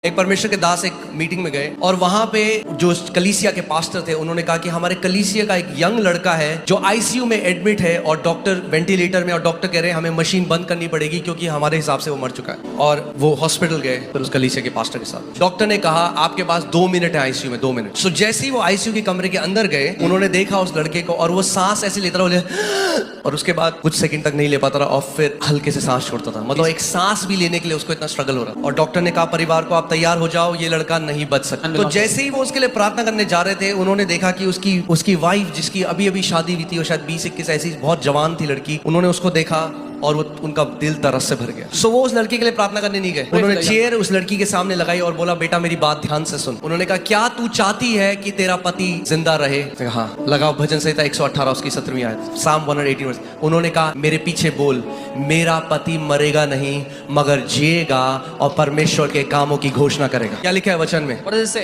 एक परमेश्वर के दास एक मीटिंग में गए और वहां पे जो कलीसिया के पास्टर थे उन्होंने कहा कि हमारे कलीसिया का एक यंग लड़का है जो आईसीयू में एडमिट है और डॉक्टर वेंटिलेटर में, और डॉक्टर कह रहे हैं हमें मशीन बंद करनी पड़ेगी क्योंकि हमारे हिसाब से वो मर चुका है। और वो हॉस्पिटल गए फिर उस कलीसिया के पास्टर के साथ। डॉक्टर ने कहा आपके पास 2 मिनट है आईसीयू में, 2 मिनट। सो जैसे ही वो आईसीयू के कमरे के अंदर गए उन्होंने देखा उस लड़के को और वो सांस ऐसे लेता रहा और उसके बाद कुछ सेकंड तक नहीं ले पाता रहा और फिर हल्के से सांस छोड़ता था। मतलब एक सांस भी लेने के लिए उसको इतना स्ट्रगल हो रहा। और डॉक्टर ने कहा परिवार को आप तैयार हो जाओ, ये लड़का नहीं बच सकता। तो जैसे ही वो उसके लिए प्रार्थना करने जा रहे थे उन्होंने देखा कि उसकी वाइफ जिसकी अभी अभी शादी हुई थी, वो शायद 20-21 ऐसी बहुत जवान थी लड़की, उन्होंने उसको देखा और वो उनका दिल तरस से भर गया। सो वो उस लड़की के लिए प्रार्थना करने नहीं गए। उन्होंने चेयर उस लड़की के सामने लगाई और बोला बेटा मेरी बात ध्यान से सुन। उन्होंने कहा क्या तू चाहती है कि तेरा पति जिंदा रहे? हाँ। लगाओ भजन संहिता 118 उसकी 17वीं आयत, साम 118 वर्स। उन्होंने कहा मेरे पीछे बोल, मेरा पति मरेगा नहीं मगर जिएगा और परमेश्वर के कामों की घोषणा करेगा। क्या लिखा है वचन में?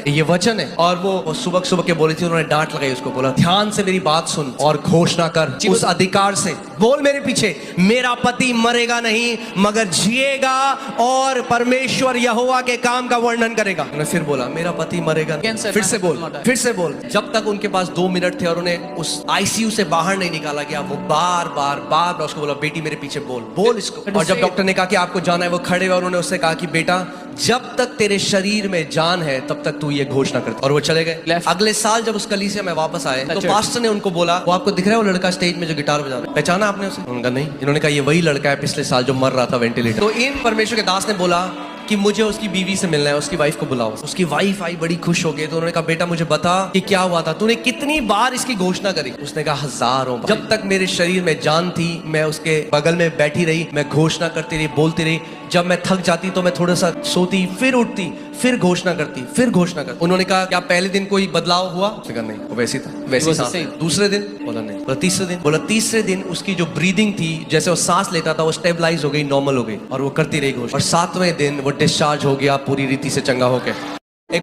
ये वचन है। और वो सुबह सुबह के बोली थी, उन्होंने डांट लगाई उसको, बोला ध्यान से मेरी बात सुन और घोषणा कर उस अधिकार से। बोल मेरे पीछे, मेरा पति मरेगा नहीं मगर जिएगा और परमेश्वर यहोवा के काम का वर्णन करेगा। उन्होंने फिर बोला मेरा पति मरेगा नहीं। फिर से बोल, फिर से बोल। जब तक उनके पास 2 मिनट थे और उन्हें उस आईसीयू से बाहर नहीं निकाला गया, वो बार बार उसको बोला बेटी मेरे पीछे बोल इसको। और जब डॉक्टर ने कहा कि आपको जाना है, वो खड़े हुए और उन्होंने उससे कहा कि बेटा जब तक तेरे शरीर में जान है तब तक तू ये घोषणा करता। और वो चले गए। अगले साल जब उस कलीसिया में वापस आए तो पास्टर ने उनको बोला वो आपको दिख रहा है वो लड़का स्टेज में जो गिटार बजा रहा है, पहचाना आपने उसे? उनका नहीं। इन्होंने कहा ये वही लड़का है पिछले साल जो मर रहा था वेंटिलेटर। तो इन परमेश्वर के दास ने बोला कि मुझे उसकी बीवी से मिलना है, उसकी वाइफ को बुलाओ। उसकी वाइफ आई, बड़ी खुश हो गई। तो उन्होंने कहा बेटा मुझे बता कि क्या हुआ था, तूने कितनी बार इसकी घोषणा करी? उसने कहा हजारों बार। जब तक मेरे शरीर में जान थी मैं उसके बगल में बैठी रही, मैं घोषणा करती रही, बोलती रही। जब मैं थक जाती तो मैं थोड़ा सा सोती, फिर उठती, फिर घोषणा करती, फिर घोषणा करती। उन्होंने कहा क्या पहले दिन कोई बदलाव हुआ? उसने कहा नहीं, वो वैसी था, वैसी सांस। दूसरे दिन? बोला नहीं। बोला तीसरे दिन? बोला तीसरे दिन उसकी जो ब्रीदिंग थी, जैसे वो सांस लेता था वो स्टेबलाइज हो गई, नॉर्मल हो गई और वो करती रही घोषणा। और 7वें दिन वो डिस्चार्ज हो गया पूरी रीति से चंगा होकर।